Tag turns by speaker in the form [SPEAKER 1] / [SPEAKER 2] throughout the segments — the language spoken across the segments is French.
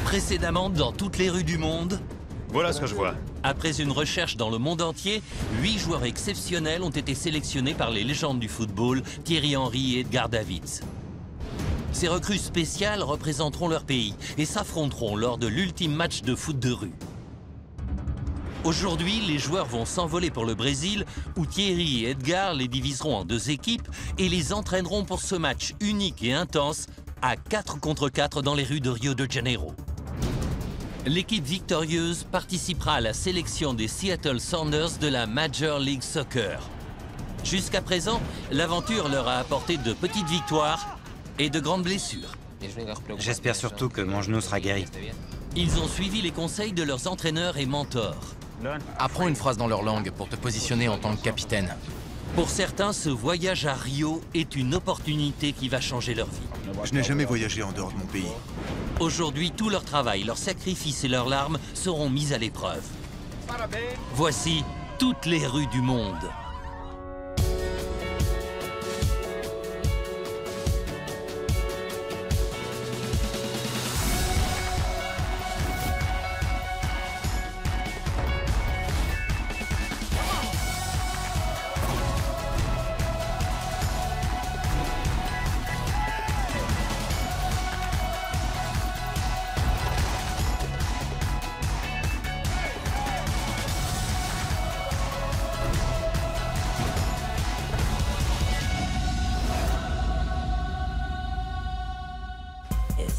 [SPEAKER 1] Précédemment, dans toutes les rues du monde,
[SPEAKER 2] Voilà ce que je vois.
[SPEAKER 1] après une recherche dans le monde entier, 8 joueurs exceptionnels ont été sélectionnés par les légendes du football, Thierry Henry et Edgar Davids. Ces recrues spéciales représenteront leur pays et s'affronteront lors de l'ultime match de foot de rue. Aujourd'hui, les joueurs vont s'envoler pour le Brésil, où Thierry et Edgar les diviseront en 2 équipes et les entraîneront pour ce match unique et intense à 4 contre 4 dans les rues de Rio de Janeiro. L'équipe victorieuse participera à la sélection des Seattle Sounders de la Major League Soccer. Jusqu'à présent, l'aventure leur a apporté de petites victoires et de grandes blessures.
[SPEAKER 3] J'espère surtout que mon genou sera guéri.
[SPEAKER 1] Ils ont suivi les conseils de leurs entraîneurs et mentors.
[SPEAKER 4] Apprends une phrase dans leur langue pour te positionner en tant que capitaine.
[SPEAKER 1] Pour certains, ce voyage à Rio est une opportunité qui va changer leur vie.
[SPEAKER 5] Je n'ai jamais voyagé en dehors de mon pays.
[SPEAKER 1] Aujourd'hui, tout leur travail, leurs sacrifices et leurs larmes seront mis à l'épreuve. Voici toutes les rues du monde.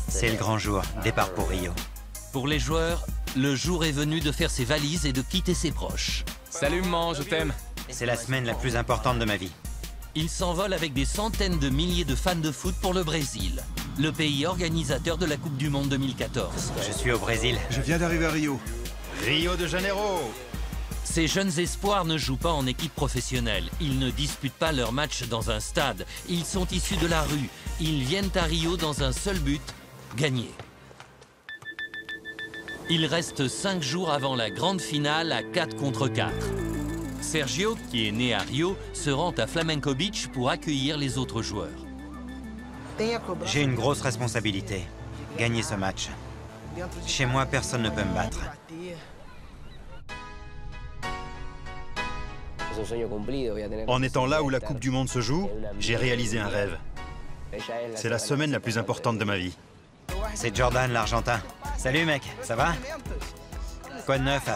[SPEAKER 3] C'est le grand jour, départ pour Rio.
[SPEAKER 1] Pour les joueurs, le jour est venu de faire ses valises et de quitter ses proches.
[SPEAKER 4] Salut maman, je t'aime.
[SPEAKER 3] C'est la semaine la plus importante de ma vie.
[SPEAKER 1] Ils s'envolent avec des centaines de milliers de fans de foot pour le Brésil, le pays organisateur de la Coupe du Monde 2014.
[SPEAKER 3] Je suis au Brésil.
[SPEAKER 5] Je viens d'arriver à Rio.
[SPEAKER 2] Rio de Janeiro.
[SPEAKER 1] Ces jeunes espoirs ne jouent pas en équipe professionnelle. Ils ne disputent pas leur match dans un stade. Ils sont issus de la rue. Ils viennent à Rio dans un seul but, gagner. Il reste 5 jours avant la grande finale à 4 contre 4. Sergio, qui est né à Rio, se rend à Flamenco Beach pour accueillir les autres joueurs.
[SPEAKER 3] J'ai une grosse responsabilité. Gagner ce match. Chez moi, personne ne peut me battre.
[SPEAKER 2] En étant là où la Coupe du Monde se joue, j'ai réalisé un rêve. C'est la semaine la plus importante de ma vie.
[SPEAKER 3] C'est Jordan, l'Argentin. Salut mec, ça va? Quoi de neuf?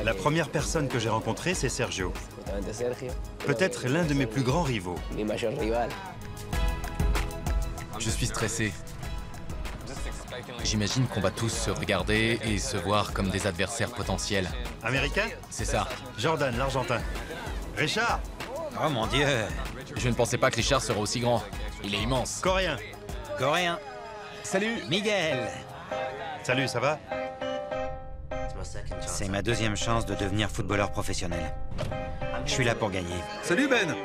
[SPEAKER 2] La première personne que j'ai rencontrée, c'est Sergio. Peut-être l'un de mes plus grands rivaux.
[SPEAKER 4] Je suis stressé. J'imagine qu'on va tous se regarder et se voir comme des adversaires potentiels.
[SPEAKER 2] Américain?
[SPEAKER 4] C'est ça.
[SPEAKER 2] Jordan, l'Argentin. Richard?
[SPEAKER 3] Oh mon Dieu!
[SPEAKER 4] Je ne pensais pas que Richard serait aussi grand. Il est immense.
[SPEAKER 2] Coréen.
[SPEAKER 3] Coréen.
[SPEAKER 4] Salut!
[SPEAKER 3] Miguel.
[SPEAKER 2] Salut, ça va?
[SPEAKER 3] C'est ma 2e chance de devenir footballeur professionnel. Je suis là pour gagner.
[SPEAKER 5] Salut Ben.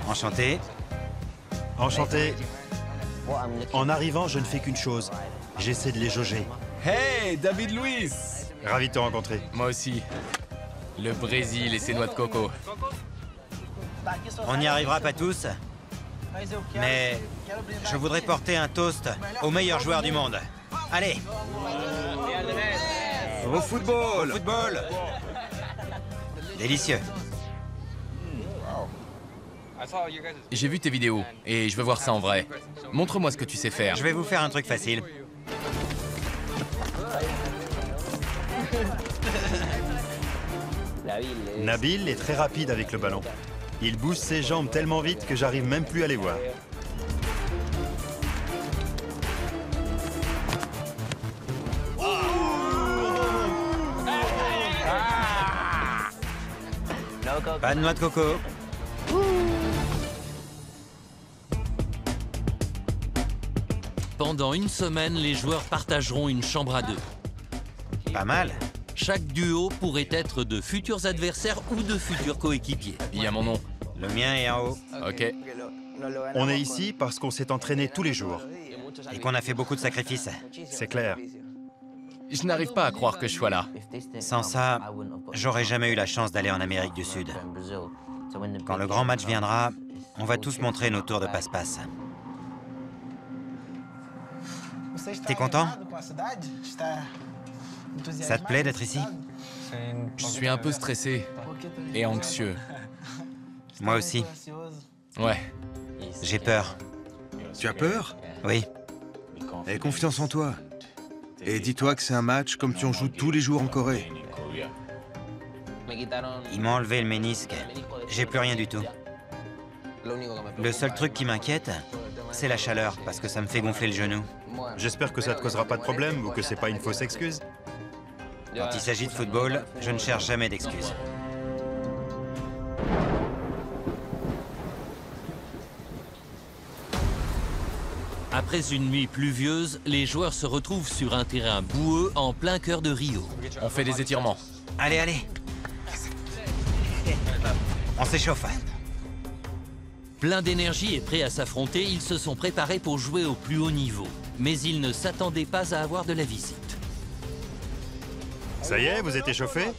[SPEAKER 3] Enchanté.
[SPEAKER 2] Enchanté. En arrivant, je ne fais qu'une chose. J'essaie de les jauger.
[SPEAKER 4] Hey, David Luiz!
[SPEAKER 2] Ravi de te rencontrer.
[SPEAKER 4] Moi aussi. Le Brésil et ses noix de coco.
[SPEAKER 3] On n'y arrivera pas tous, mais je voudrais porter un toast au meilleur joueur du monde. Allez!
[SPEAKER 5] Au football.
[SPEAKER 3] Football! Délicieux.
[SPEAKER 4] J'ai vu tes vidéos et je veux voir ça en vrai. Montre-moi ce que tu sais faire.
[SPEAKER 3] Je vais vous faire un truc facile.
[SPEAKER 2] Nabil est très rapide avec le ballon. Il bouge ses jambes tellement vite que j'arrive même plus à les voir.
[SPEAKER 3] Pas de noix de coco.
[SPEAKER 1] Pendant une semaine, les joueurs partageront une chambre à 2.
[SPEAKER 3] Pas mal.
[SPEAKER 1] Chaque duo pourrait être de futurs adversaires ou de futurs coéquipiers.
[SPEAKER 4] Il y a mon nom.
[SPEAKER 3] Le mien est en haut.
[SPEAKER 4] Ok.
[SPEAKER 2] On est ici parce qu'on s'est entraîné tous les jours.
[SPEAKER 3] Et qu'on a fait beaucoup de sacrifices.
[SPEAKER 2] C'est clair.
[SPEAKER 4] Je n'arrive pas à croire que je sois là.
[SPEAKER 3] Sans ça, j'aurais jamais eu la chance d'aller en Amérique du Sud. Quand le grand match viendra, on va tous montrer nos tours de passe-passe. T'es content? Ça te plaît d'être ici?
[SPEAKER 4] Je suis un peu stressé et anxieux.
[SPEAKER 3] Moi aussi.
[SPEAKER 4] Ouais.
[SPEAKER 3] J'ai peur.
[SPEAKER 5] Tu as peur?
[SPEAKER 3] Oui.
[SPEAKER 5] Aie confiance en toi. Et dis-toi que c'est un match comme tu en joues tous les jours en Corée.
[SPEAKER 3] Ils m'ont enlevé le ménisque. J'ai plus rien du tout. Le seul truc qui m'inquiète, c'est la chaleur, parce que ça me fait gonfler le genou.
[SPEAKER 2] J'espère que ça te causera pas de problème ou que c'est pas une fausse excuse.
[SPEAKER 3] Quand il s'agit de football, je ne cherche jamais d'excuses.
[SPEAKER 1] Après une nuit pluvieuse, les joueurs se retrouvent sur un terrain boueux en plein cœur de Rio.
[SPEAKER 4] On fait des étirements.
[SPEAKER 3] Allez, allez. On s'échauffe.
[SPEAKER 1] Plein d'énergie et prêts à s'affronter, ils se sont préparés pour jouer au plus haut niveau. Mais ils ne s'attendaient pas à avoir de la visite.
[SPEAKER 2] Ça y est, vous êtes échauffés?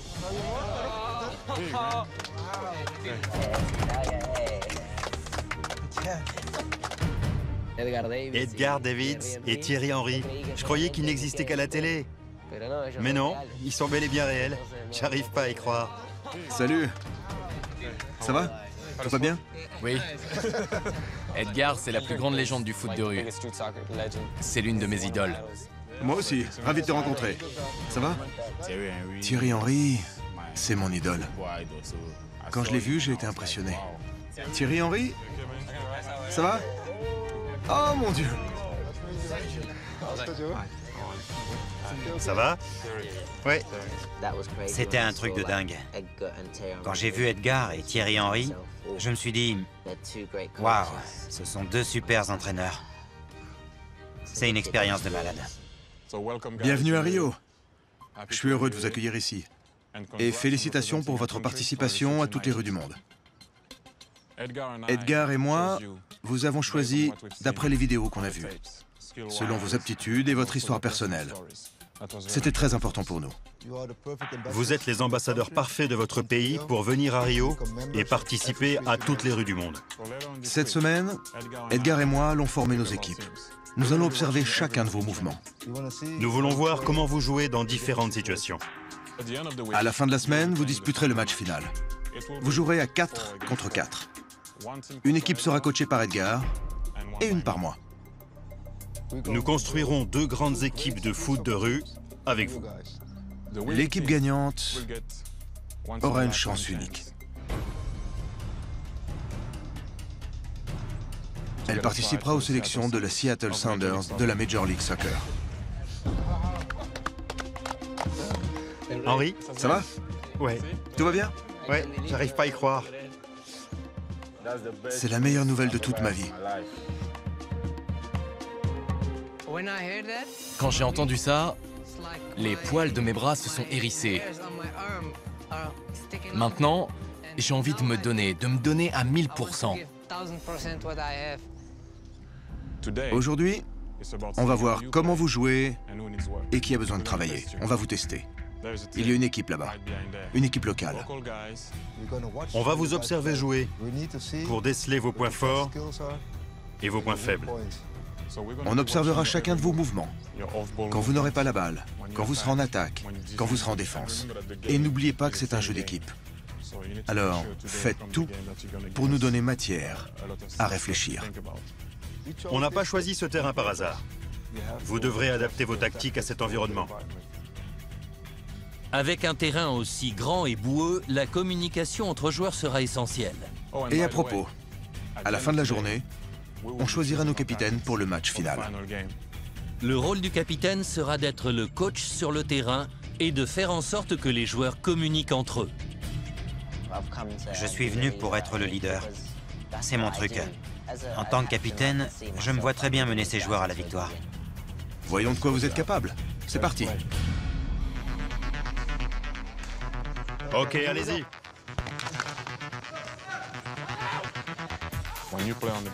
[SPEAKER 2] Edgar Davids et Thierry Henry. Je croyais qu'ils n'existaient qu'à la télé. Mais non, ils sont bel et bien réels. J'arrive pas à y croire.
[SPEAKER 5] Salut. Ça va? Tout va bien?
[SPEAKER 4] Oui. Edgar, c'est la plus grande légende du foot de rue. C'est l'une de mes idoles.
[SPEAKER 5] Moi aussi, ravi de te rencontrer. Ça va? Thierry Henry, c'est mon idole. Quand je l'ai vu, j'ai été impressionné. Thierry Henry? Ça va? Oh mon Dieu!
[SPEAKER 2] Ça va? Ouais.
[SPEAKER 3] C'était un truc de dingue. Quand j'ai vu Edgar et Thierry Henry, je me suis dit, waouh, ce sont deux super entraîneurs. C'est une expérience de malade.
[SPEAKER 5] Bienvenue à Rio. Je suis heureux de vous accueillir ici. Et félicitations pour votre participation à toutes les rues du monde. Edgar et moi, vous avons choisi d'après les vidéos qu'on a vues, selon vos aptitudes et votre histoire personnelle. C'était très important pour nous.
[SPEAKER 2] Vous êtes les ambassadeurs parfaits de votre pays pour venir à Rio et participer à toutes les rues du monde.
[SPEAKER 5] Cette semaine, Edgar et moi allons former nos équipes. Nous allons observer chacun de vos mouvements.
[SPEAKER 2] Nous voulons voir comment vous jouez dans différentes situations.
[SPEAKER 5] À la fin de la semaine, vous disputerez le match final. Vous jouerez à 4 contre 4. Une équipe sera coachée par Edgar et une par moi.
[SPEAKER 2] Nous construirons deux grandes équipes de foot de rue avec vous.
[SPEAKER 5] L'équipe gagnante aura une chance unique. Elle participera aux sélections de la Seattle Sounders de la Major League Soccer.
[SPEAKER 2] Henri,
[SPEAKER 5] Ça va?
[SPEAKER 2] ouais.
[SPEAKER 5] Tout va bien?
[SPEAKER 2] Ouais, j'arrive pas à y croire.
[SPEAKER 5] C'est la meilleure nouvelle de toute ma vie.
[SPEAKER 4] Quand j'ai entendu ça, les poils de mes bras se sont hérissés. Maintenant, j'ai envie de me donner à 1000%.
[SPEAKER 5] Aujourd'hui, on va voir comment vous jouez et qui a besoin de travailler. On va vous tester. Il y a une équipe là-bas, une équipe locale.
[SPEAKER 2] On va vous observer jouer pour déceler vos points forts et vos points faibles.
[SPEAKER 5] On observera chacun de vos mouvements. Quand vous n'aurez pas la balle, quand vous serez en attaque, quand vous serez en défense. Et n'oubliez pas que c'est un jeu d'équipe. Alors, faites tout pour nous donner matière à réfléchir.
[SPEAKER 2] On n'a pas choisi ce terrain par hasard. Vous devrez adapter vos tactiques à cet environnement.
[SPEAKER 1] Avec un terrain aussi grand et boueux, la communication entre joueurs sera essentielle.
[SPEAKER 5] Et à propos, à la fin de la journée, on choisira nos capitaines pour le match final.
[SPEAKER 1] Le rôle du capitaine sera d'être le coach sur le terrain et de faire en sorte que les joueurs communiquent entre eux.
[SPEAKER 3] Je suis venu pour être le leader. C'est mon truc. En tant que capitaine, je me vois très bien mener ces joueurs à la victoire.
[SPEAKER 5] Voyons de quoi vous êtes capable. C'est parti.
[SPEAKER 2] Ok, allez-y.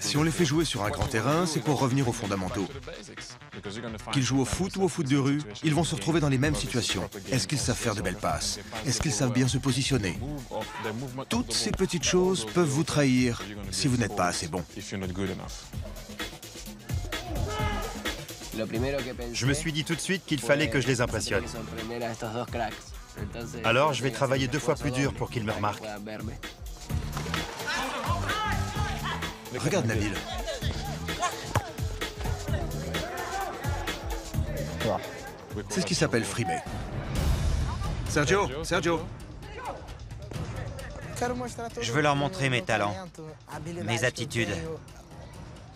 [SPEAKER 5] Si on les fait jouer sur un grand terrain, c'est pour revenir aux fondamentaux. Qu'ils jouent au foot ou au foot de rue, ils vont se retrouver dans les mêmes situations. Est-ce qu'ils savent faire de belles passes? Est-ce qu'ils savent bien se positionner? Toutes ces petites choses peuvent vous trahir si vous n'êtes pas assez bon.
[SPEAKER 2] Je me suis dit tout de suite qu'il fallait que je les impressionne. Alors, je vais travailler 2 fois plus dur pour qu'ils me remarquent.
[SPEAKER 5] Regarde Nabil. C'est ce qui s'appelle freebet. Sergio, Sergio.
[SPEAKER 3] Je veux leur montrer mes talents, mes aptitudes,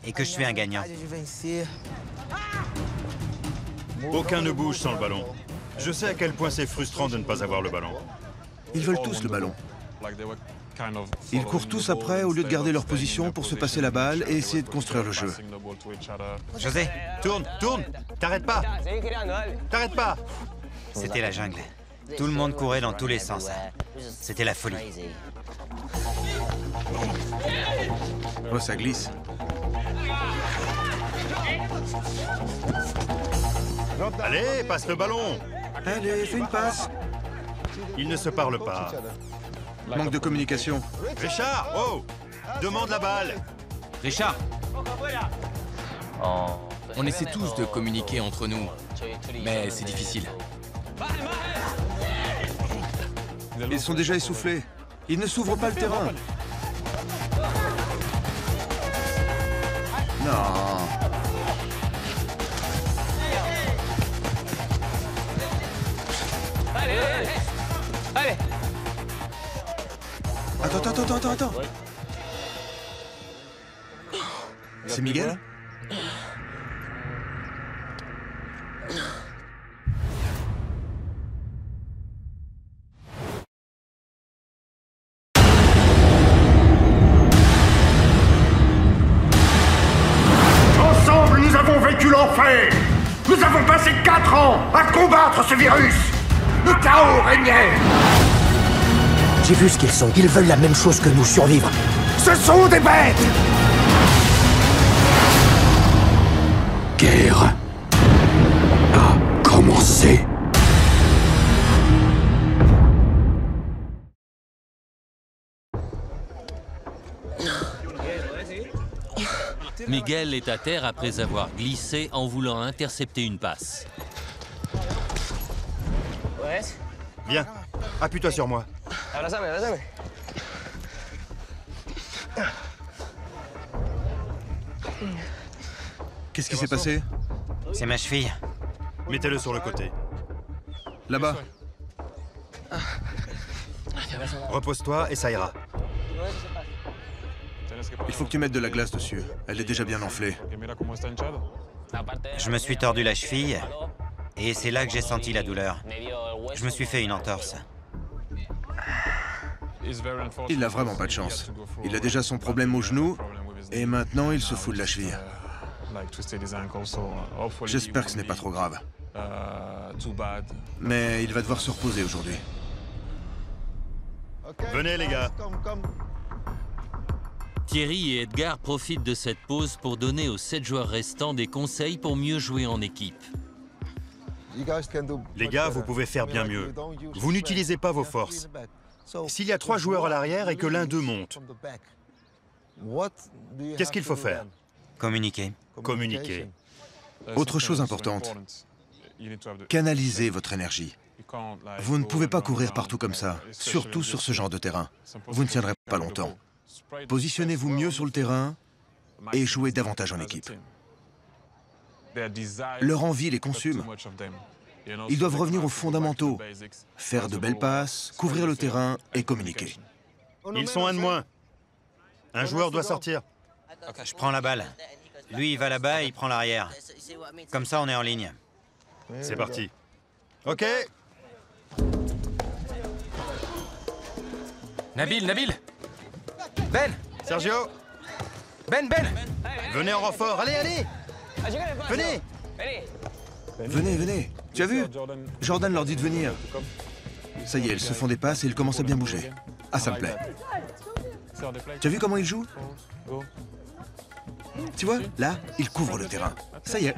[SPEAKER 3] et que je suis un gagnant.
[SPEAKER 2] Aucun ne bouge sans le ballon. Je sais à quel point c'est frustrant de ne pas avoir le ballon.
[SPEAKER 5] Ils veulent tous le ballon. Ils courent tous après au lieu de garder leur position pour se passer la balle et essayer de construire le jeu.
[SPEAKER 3] José,
[SPEAKER 2] Tourne, tourne! T'arrêtes pas! T'arrêtes pas!
[SPEAKER 3] c'était la jungle. Tout le monde courait dans tous les sens. C'était la folie.
[SPEAKER 5] Oh, ça glisse.
[SPEAKER 2] Allez, passe le ballon!
[SPEAKER 5] Allez, fais une passe.
[SPEAKER 2] Ils ne se parlent pas.
[SPEAKER 5] Manque de communication.
[SPEAKER 2] Richard, oh! Demande la balle!
[SPEAKER 4] Richard, on essaie tous de communiquer entre nous, mais c'est difficile.
[SPEAKER 5] Ils sont déjà essoufflés. Ils ne s'ouvrent pas le terrain. Non.
[SPEAKER 4] Allez.
[SPEAKER 5] Attends. C'est Miguel?
[SPEAKER 6] Ensemble, nous avons vécu l'enfer. Nous avons passé 4 ans à combattre ce virus. Le chaos régnait.
[SPEAKER 7] J'ai vu ce qu'ils sont. Ils veulent la même chose que nous, survivre.
[SPEAKER 6] Ce sont des bêtes.
[SPEAKER 7] Guerre a commencé.
[SPEAKER 1] Miguel est à terre après avoir glissé en voulant intercepter une passe.
[SPEAKER 2] Viens, appuie-toi sur moi.
[SPEAKER 5] Qu'est-ce qui s'est passé?
[SPEAKER 3] C'est ma cheville.
[SPEAKER 2] Mettez-le sur le côté.
[SPEAKER 5] Là-bas.
[SPEAKER 2] Repose-toi et ça ira.
[SPEAKER 5] Il faut que tu mettes de la glace dessus. Elle est déjà bien enflée.
[SPEAKER 3] Je me suis tordu la cheville, et c'est là que j'ai senti la douleur. Je me suis fait une entorse.
[SPEAKER 5] Il n'a vraiment pas de chance. Il a déjà son problème au genou, et maintenant il se fout de la cheville. J'espère que ce n'est pas trop grave. Mais il va devoir se reposer aujourd'hui.
[SPEAKER 2] Venez les gars.
[SPEAKER 1] Thierry et Edgar profitent de cette pause pour donner aux 7 joueurs restants des conseils pour mieux jouer en équipe.
[SPEAKER 2] Les gars, vous pouvez faire bien mieux. Vous n'utilisez pas vos forces. S'il y a 3 joueurs à l'arrière et que l'un d'eux monte, qu'est-ce qu'il faut faire?
[SPEAKER 3] Communiquer.
[SPEAKER 2] Communiquer.
[SPEAKER 5] Autre chose importante, canalisez votre énergie. Vous ne pouvez pas courir partout comme ça, surtout sur ce genre de terrain. Vous ne tiendrez pas longtemps. Positionnez-vous mieux sur le terrain et jouez davantage en équipe. Leur envie les consume. Ils doivent revenir aux fondamentaux, faire de belles passes, couvrir le terrain et communiquer.
[SPEAKER 2] Ils sont un de moins. Un joueur doit sortir.
[SPEAKER 3] Je prends la balle. Lui, il va là-bas et il prend l'arrière. Comme ça, on est en ligne.
[SPEAKER 2] C'est parti. OK.
[SPEAKER 4] Nabil Ben
[SPEAKER 2] Sergio,
[SPEAKER 4] Ben
[SPEAKER 2] venez en renfort. Allez, allez. Venez.
[SPEAKER 5] Venez. Tu as vu? Jordan leur dit de venir. Ça y est, ils se font des passes et ils commencent à bien bouger. Ah, ça me plaît. Tu as vu comment ils jouent? Tu vois, là, il couvre le terrain. Ça y est.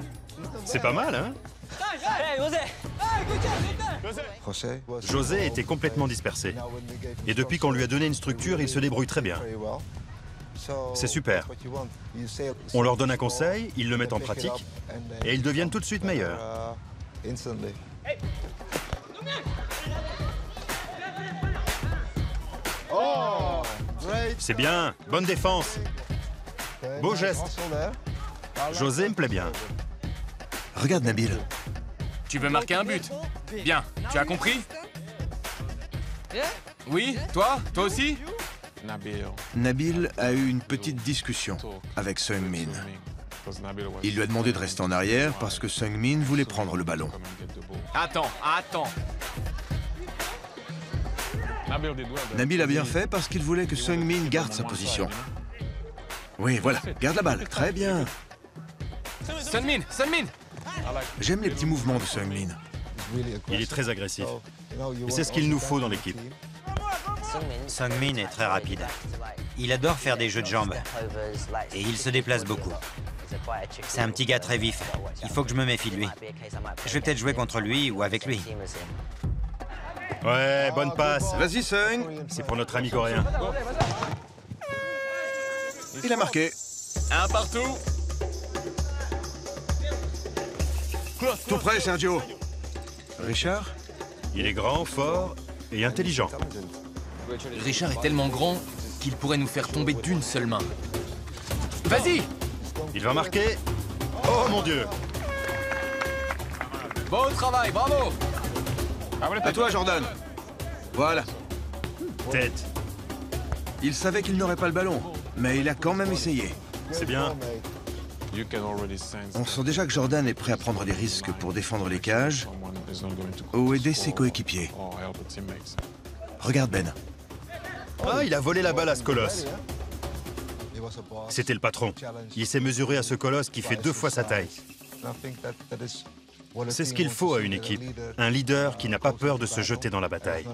[SPEAKER 2] C'est pas mal, hein? José était complètement dispersé. Et depuis qu'on lui a donné une structure, il se débrouille très bien. C'est super. On leur donne un conseil, ils le mettent en pratique, et ils deviennent tout de suite meilleurs. C'est bien, bonne défense. Beau geste. José me plaît bien.
[SPEAKER 5] Regarde Nabil.
[SPEAKER 4] Tu veux marquer un but? Bien, tu as compris? Oui, toi? Toi aussi?
[SPEAKER 5] Nabil a eu une petite discussion avec Seung-min. Il lui a demandé de rester en arrière parce que Seung-min voulait prendre le ballon.
[SPEAKER 4] Attends.
[SPEAKER 5] Nabil a bien fait parce qu'il voulait que Seung-min garde sa position. Oui, voilà, garde la balle, très bien.
[SPEAKER 4] Seung-min!
[SPEAKER 5] J'aime les petits mouvements de Seung-min.
[SPEAKER 2] Il est très agressif. Et c'est ce qu'il nous faut dans l'équipe.
[SPEAKER 3] Seung-min est très rapide. Il adore faire des jeux de jambes. Et il se déplace beaucoup. C'est un petit gars très vif. Il faut que je me méfie de lui. Je vais peut-être jouer contre lui ou avec lui.
[SPEAKER 2] Ouais, bonne passe.
[SPEAKER 5] Vas-y, Seung.
[SPEAKER 2] C'est pour notre ami coréen.
[SPEAKER 5] Il a marqué.
[SPEAKER 4] Un partout.
[SPEAKER 5] Tout prêt, Sergio. Richard?
[SPEAKER 2] Il est grand, fort et intelligent.
[SPEAKER 4] Richard est tellement grand qu'il pourrait nous faire tomber d'une seule main. Vas-y!
[SPEAKER 2] Il va marquer. Oh mon Dieu!
[SPEAKER 4] Beau travail, bravo!
[SPEAKER 5] À toi, Jordan. Voilà.
[SPEAKER 2] Tête.
[SPEAKER 5] Il savait qu'il n'aurait pas le ballon, mais il a quand même essayé.
[SPEAKER 2] C'est bien.
[SPEAKER 5] On sent déjà que Jordan est prêt à prendre des risques pour défendre les cages ou aider ses coéquipiers. Regarde Ben.
[SPEAKER 2] Ah, il a volé la balle à ce colosse. C'était le patron. Il s'est mesuré à ce colosse qui fait 2 fois sa taille. C'est ce qu'il faut à une équipe. Un leader qui n'a pas peur de se jeter dans la bataille.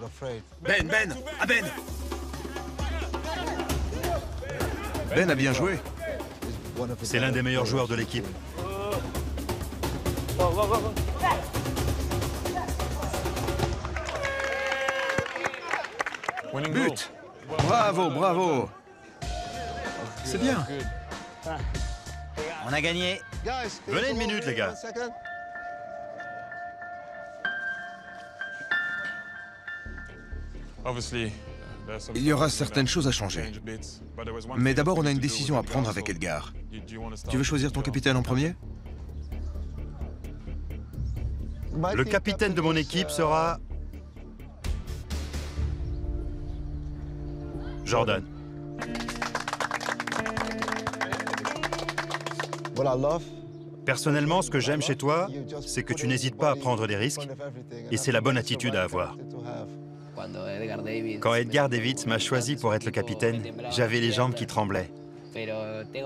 [SPEAKER 5] Ben! Ah Ben! Ben a bien joué.
[SPEAKER 2] C'est l'un des meilleurs joueurs de l'équipe.
[SPEAKER 5] But! Bravo! C'est bien.
[SPEAKER 3] On a gagné.
[SPEAKER 2] Venez une minute, les gars.
[SPEAKER 5] Il y aura certaines choses à changer. Mais d'abord, on a une décision à prendre avec Edgar. Tu veux choisir ton capitaine en premier?
[SPEAKER 2] Le capitaine de mon équipe sera... Jordan. Personnellement, ce que j'aime chez toi, c'est que tu n'hésites pas à prendre des risques, et c'est la bonne attitude à avoir. Quand Edgar Davids m'a choisi pour être le capitaine, j'avais les jambes qui tremblaient.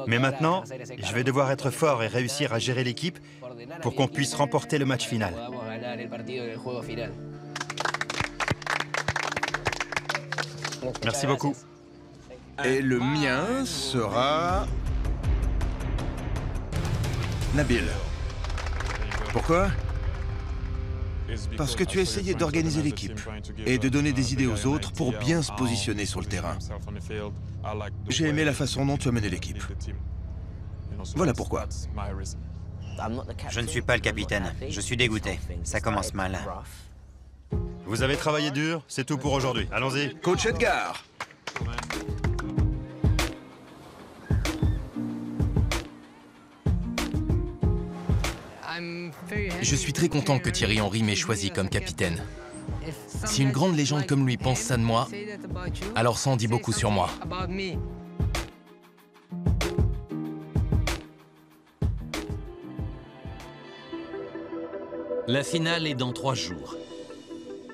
[SPEAKER 2] Mais maintenant, je vais devoir être fort et réussir à gérer l'équipe pour qu'on puisse remporter le match final. Merci beaucoup.
[SPEAKER 5] Et le mien sera... Nabil. Pourquoi? Parce que tu as essayé d'organiser l'équipe et de donner des idées aux autres pour bien se positionner sur le terrain. J'ai aimé la façon dont tu as mené l'équipe. Voilà pourquoi.
[SPEAKER 3] Je ne suis pas le capitaine. Je suis dégoûté. Ça commence mal.
[SPEAKER 2] Vous avez travaillé dur, c'est tout pour aujourd'hui. Allons-y.
[SPEAKER 5] Coach Edgar.
[SPEAKER 4] Je suis très content que Thierry Henry m'ait choisi comme capitaine. Si une grande légende comme lui pense ça de moi, alors ça en dit beaucoup sur moi.
[SPEAKER 1] La finale est dans 3 jours.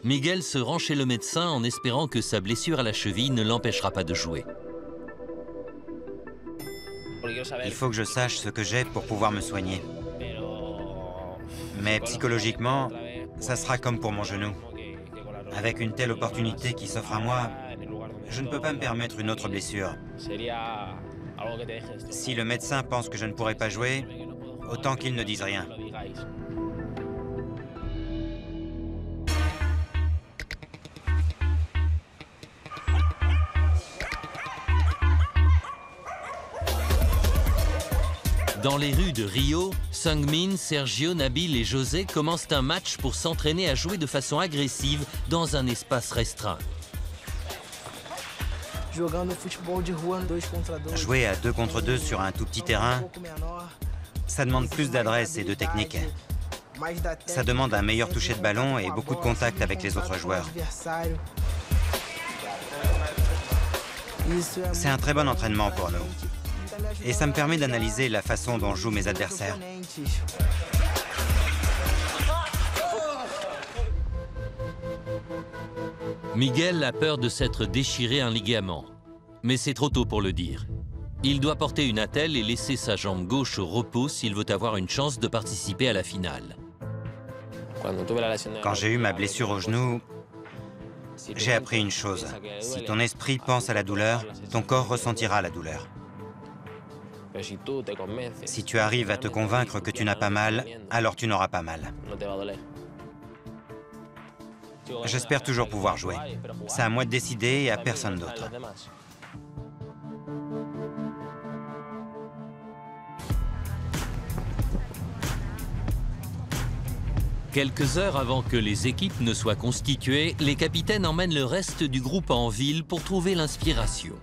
[SPEAKER 1] Miguel se rend chez le médecin en espérant que sa blessure à la cheville ne l'empêchera pas de jouer.
[SPEAKER 3] Il faut que je sache ce que j'ai pour pouvoir me soigner. Mais psychologiquement, ça sera comme pour mon genou. Avec une telle opportunité qui s'offre à moi, Je ne peux pas me permettre une autre blessure. Si le médecin pense que je ne pourrai pas jouer, autant qu'il ne dise rien.
[SPEAKER 1] Dans les rues de Rio, Seung-min, Sergio, Nabil et José commencent un match pour s'entraîner à jouer de façon agressive dans un espace restreint.
[SPEAKER 3] Jouer à 2 contre 2 sur un tout petit terrain, ça demande plus d'adresse et de technique. Ça demande un meilleur toucher de ballon et beaucoup de contact avec les autres joueurs. C'est un très bon entraînement pour nous. Et ça me permet d'analyser la façon dont jouent mes adversaires.
[SPEAKER 1] Miguel a peur de s'être déchiré un ligament. Mais c'est trop tôt pour le dire. Il doit porter une attelle et laisser sa jambe gauche au repos s'il veut avoir une chance de participer à la finale.
[SPEAKER 3] Quand j'ai eu ma blessure au genou, j'ai appris une chose. Si ton esprit pense à la douleur, ton corps ressentira la douleur. Si tu arrives à te convaincre que tu n'as pas mal, alors tu n'auras pas mal. J'espère toujours pouvoir jouer. C'est à moi de décider et à personne d'autre.
[SPEAKER 1] Quelques heures avant que les équipes ne soient constituées, les capitaines emmènent le reste du groupe en ville pour trouver l'inspiration.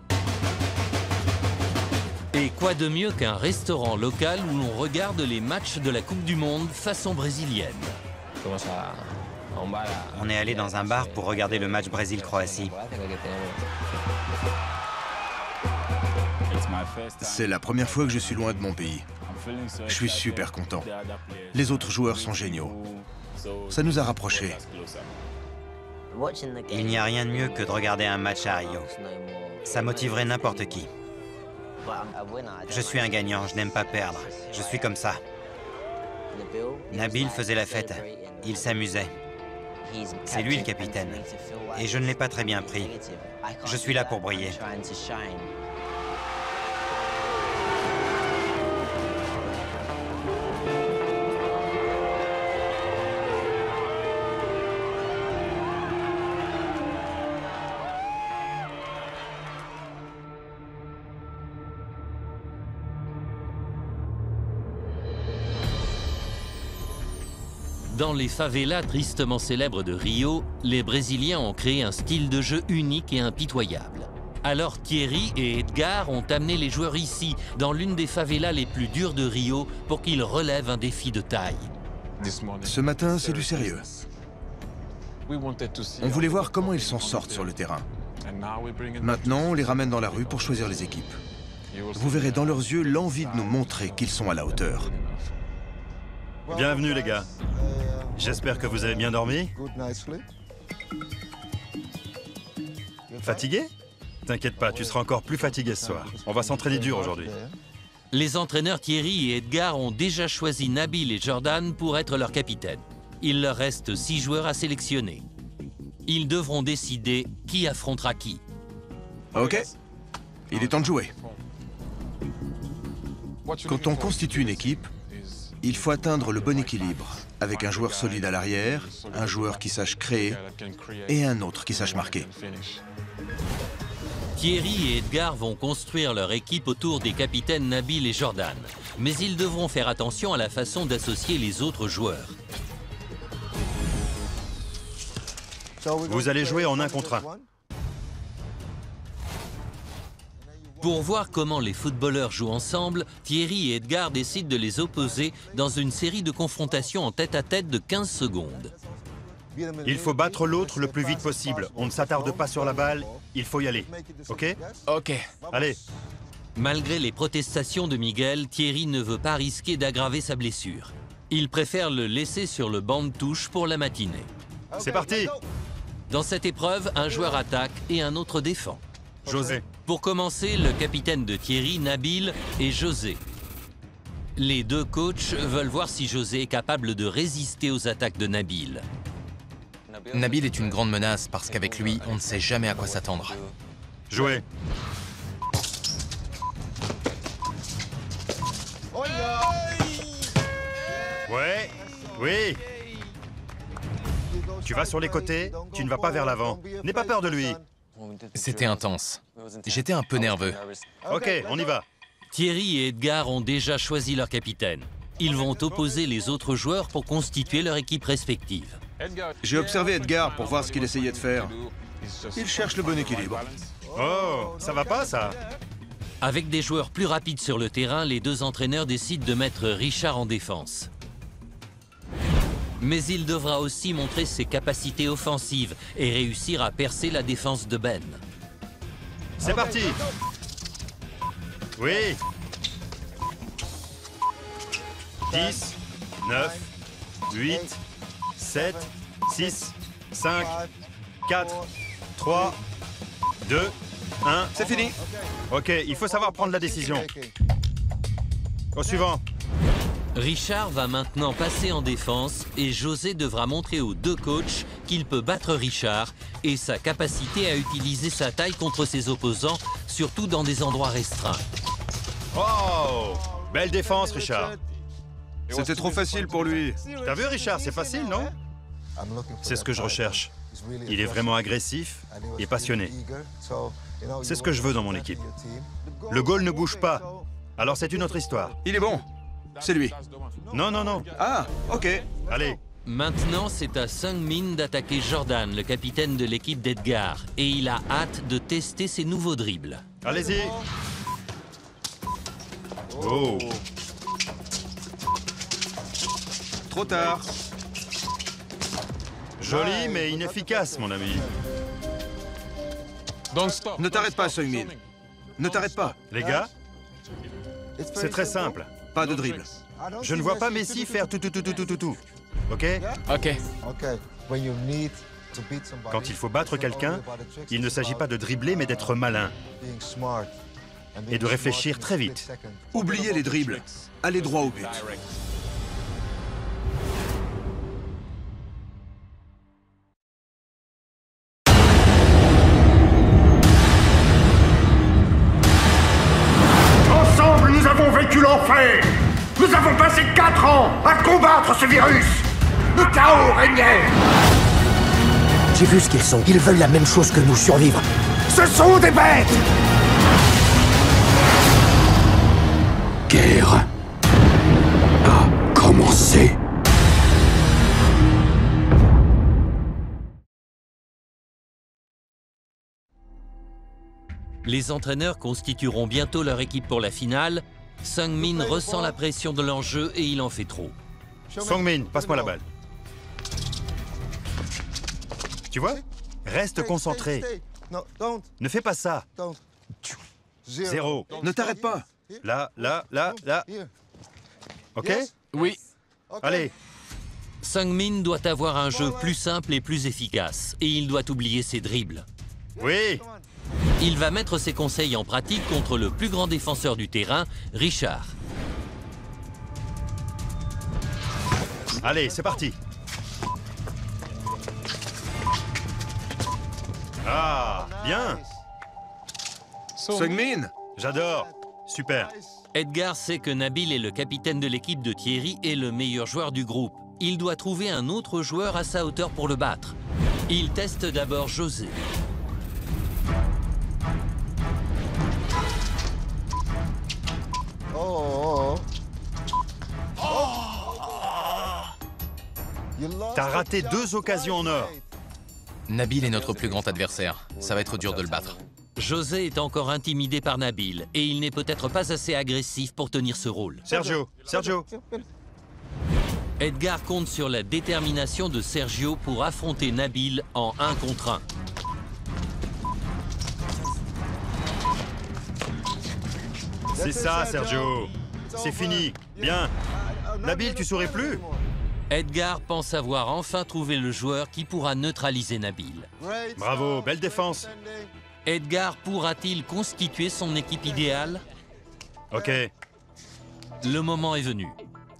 [SPEAKER 1] Et quoi de mieux qu'un restaurant local où l'on regarde les matchs de la Coupe du Monde façon brésilienne.
[SPEAKER 3] On est allé dans un bar pour regarder le match Brésil-Croatie.
[SPEAKER 5] C'est la première fois que je suis loin de mon pays. Je suis super content. Les autres joueurs sont géniaux. Ça nous a rapprochés.
[SPEAKER 3] Il n'y a rien de mieux que de regarder un match à Rio. Ça motiverait n'importe qui. Je suis un gagnant, je n'aime pas perdre. Je suis comme ça. Nabil faisait la fête. Il s'amusait. C'est lui le capitaine. Et je ne l'ai pas très bien pris. Je suis là pour briller.
[SPEAKER 1] Dans les favelas tristement célèbres de Rio, les Brésiliens ont créé un style de jeu unique et impitoyable. Alors Thierry et Edgar ont amené les joueurs ici, dans l'une des favelas les plus dures de Rio, pour qu'ils relèvent un défi de taille.
[SPEAKER 5] Ce matin, c'est du sérieux. On voulait voir comment ils s'en sortent sur le terrain. Maintenant, on les ramène dans la rue pour choisir les équipes. Vous verrez dans leurs yeux l'envie de nous montrer qu'ils sont à la hauteur.
[SPEAKER 2] Bienvenue les gars. J'espère que vous avez bien dormi. Fatigué? T'inquiète pas, tu seras encore plus fatigué ce soir. On va s'entraîner dur aujourd'hui.
[SPEAKER 1] Les entraîneurs Thierry et Edgar ont déjà choisi Nabil et Jordan pour être leurs capitaines. Il leur reste 6 joueurs à sélectionner. Ils devront décider qui affrontera qui.
[SPEAKER 5] Ok, il est temps de jouer. Quand on constitue une équipe, il faut atteindre le bon équilibre, avec un joueur solide à l'arrière, un joueur qui sache créer et un autre qui sache marquer.
[SPEAKER 1] Thierry et Edgar vont construire leur équipe autour des capitaines Nabil et Jordan. Mais ils devront faire attention à la façon d'associer les autres joueurs.
[SPEAKER 2] Vous allez jouer en 1 contre 1.
[SPEAKER 1] Pour voir comment les footballeurs jouent ensemble, Thierry et Edgar décident de les opposer dans une série de confrontations en tête-à-tête de 15 secondes.
[SPEAKER 2] Il faut battre l'autre le plus vite possible. On ne s'attarde pas sur la balle, il faut y aller. Ok?
[SPEAKER 4] Ok.
[SPEAKER 2] Allez.
[SPEAKER 1] Malgré les protestations de Miguel, Thierry ne veut pas risquer d'aggraver sa blessure. Il préfère le laisser sur le banc de touche pour la matinée.
[SPEAKER 2] C'est parti.
[SPEAKER 1] Dans cette épreuve, un joueur attaque et un autre défend.
[SPEAKER 2] José.
[SPEAKER 1] Pour commencer, le capitaine de Thierry, Nabil, et José. Les deux coachs veulent voir si José est capable de résister aux attaques de Nabil.
[SPEAKER 4] Nabil est une grande menace parce qu'avec lui, on ne sait jamais à quoi s'attendre.
[SPEAKER 2] Jouez. Ouais, oui. Tu vas sur les côtés, tu ne vas pas vers l'avant. N'aie pas peur de lui.
[SPEAKER 4] C'était intense. J'étais un peu nerveux.
[SPEAKER 2] Ok, on y va.
[SPEAKER 1] Thierry et Edgar ont déjà choisi leur capitaine. Ils vont opposer les autres joueurs pour constituer leur équipe respective.
[SPEAKER 5] J'ai observé Edgar pour voir ce qu'il essayait de faire. Il cherche le bon équilibre.
[SPEAKER 2] Oh, ça va pas ça?
[SPEAKER 1] Avec des joueurs plus rapides sur le terrain, les deux entraîneurs décident de mettre Richard en défense. Mais il devra aussi montrer ses capacités offensives et réussir à percer la défense de Ben.
[SPEAKER 2] C'est parti. Oui. 10, 9, 8, 7, 6, 5, 4, 3, 2, 1.
[SPEAKER 5] C'est fini.
[SPEAKER 2] Ok, il faut savoir prendre la décision. Au suivant.
[SPEAKER 1] Richard va maintenant passer en défense et José devra montrer aux deux coachs qu'il peut battre Richard et sa capacité à utiliser sa taille contre ses opposants, surtout dans des endroits restreints.
[SPEAKER 2] Oh, belle défense, Richard.
[SPEAKER 5] C'était trop facile pour lui.
[SPEAKER 2] T'as vu, Richard, c'est facile, non? C'est ce que je recherche. Il est vraiment agressif et passionné. C'est ce que je veux dans mon équipe. Le goal ne bouge pas, alors c'est une autre histoire.
[SPEAKER 5] Il est bon. C'est lui.
[SPEAKER 2] Non, non, non.
[SPEAKER 5] Ah, ok.
[SPEAKER 2] Allez.
[SPEAKER 1] Maintenant, c'est à Seung-min d'attaquer Jordan, le capitaine de l'équipe d'Edgar, et il a hâte de tester ses nouveaux dribbles.
[SPEAKER 2] Allez-y. Oh.
[SPEAKER 5] Trop tard.
[SPEAKER 2] Joli, mais inefficace, mon ami.
[SPEAKER 5] Ne t'arrête pas, Seung-min. Ne t'arrête pas.
[SPEAKER 2] Les gars, c'est très simple.
[SPEAKER 5] Pas de dribble.
[SPEAKER 2] Je ne vois pas Messi faire tout. Ok?
[SPEAKER 4] Ok.
[SPEAKER 2] Quand il faut battre quelqu'un, il ne s'agit pas de dribbler, mais d'être malin. Et de réfléchir très vite.
[SPEAKER 5] Oubliez les dribbles. Allez droit au but.
[SPEAKER 6] Ensemble, nous avons vécu l'enfer. Nous avons passé 4 ans à combattre ce virus. Le chaos régnait.
[SPEAKER 7] J'ai vu ce qu'ils sont. Ils veulent la même chose que nous, survivre.
[SPEAKER 6] Ce sont des bêtes.
[SPEAKER 7] Guerre a commencé.
[SPEAKER 1] Les entraîneurs constitueront bientôt leur équipe pour la finale. Seung-min ressent la pression de l'enjeu et il en fait trop.
[SPEAKER 2] Seung-min, passe-moi la balle. Tu vois? Reste concentré. Ne fais pas ça. 0.
[SPEAKER 5] Ne t'arrête pas.
[SPEAKER 2] Là. Ok?
[SPEAKER 4] Oui.
[SPEAKER 2] Allez.
[SPEAKER 1] Seung-min doit avoir un jeu plus simple et plus efficace, et il doit oublier ses dribbles.
[SPEAKER 2] Oui.
[SPEAKER 1] Il va mettre ses conseils en pratique contre le plus grand défenseur du terrain, Richard.
[SPEAKER 2] Allez, c'est parti. Ah, bien.
[SPEAKER 5] Seung-min.
[SPEAKER 2] J'adore. Super.
[SPEAKER 1] Edgar sait que Nabil est le capitaine de l'équipe de Thierry et le meilleur joueur du groupe. Il doit trouver un autre joueur à sa hauteur pour le battre. Il teste d'abord José.
[SPEAKER 2] T'as raté 2 occasions en or.
[SPEAKER 4] Nabil est notre plus grand adversaire. Ça va être dur de le battre.
[SPEAKER 1] José est encore intimidé par Nabil et il n'est peut-être pas assez agressif pour tenir ce rôle.
[SPEAKER 2] Sergio.
[SPEAKER 1] Edgar compte sur la détermination de Sergio pour affronter Nabil en 1 contre 1.
[SPEAKER 2] C'est ça, Sergio. C'est fini. Bien. Nabil, tu souris plus?
[SPEAKER 1] Edgar pense avoir enfin trouvé le joueur qui pourra neutraliser Nabil.
[SPEAKER 2] Bravo, belle défense.
[SPEAKER 1] Edgar pourra-t-il constituer son équipe idéale?
[SPEAKER 2] Ok.
[SPEAKER 1] Le moment est venu.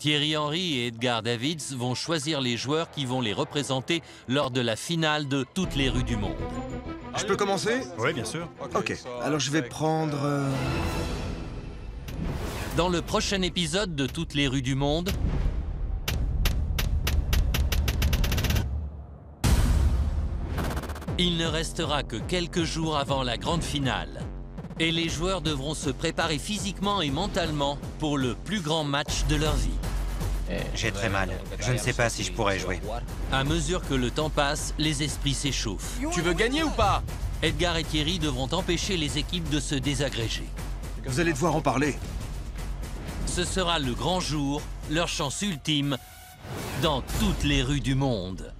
[SPEAKER 1] Thierry Henry et Edgar Davids vont choisir les joueurs qui vont les représenter lors de la finale de Toutes les rues du monde.
[SPEAKER 5] Je peux commencer?
[SPEAKER 2] Oui, bien sûr.
[SPEAKER 5] Ok, alors je vais prendre...
[SPEAKER 1] Dans le prochain épisode de Toutes les rues du monde, il ne restera que quelques jours avant la grande finale. Et les joueurs devront se préparer physiquement et mentalement pour le plus grand match de leur vie.
[SPEAKER 3] J'ai très mal. Je ne sais pas si je pourrais jouer.
[SPEAKER 1] À mesure que le temps passe, les esprits s'échauffent.
[SPEAKER 4] Tu veux gagner ou pas?
[SPEAKER 1] Edgar et Thierry devront empêcher les équipes de se désagréger.
[SPEAKER 5] Vous allez devoir en parler.
[SPEAKER 1] Ce sera le grand jour, leur chance ultime, dans toutes les rues du monde.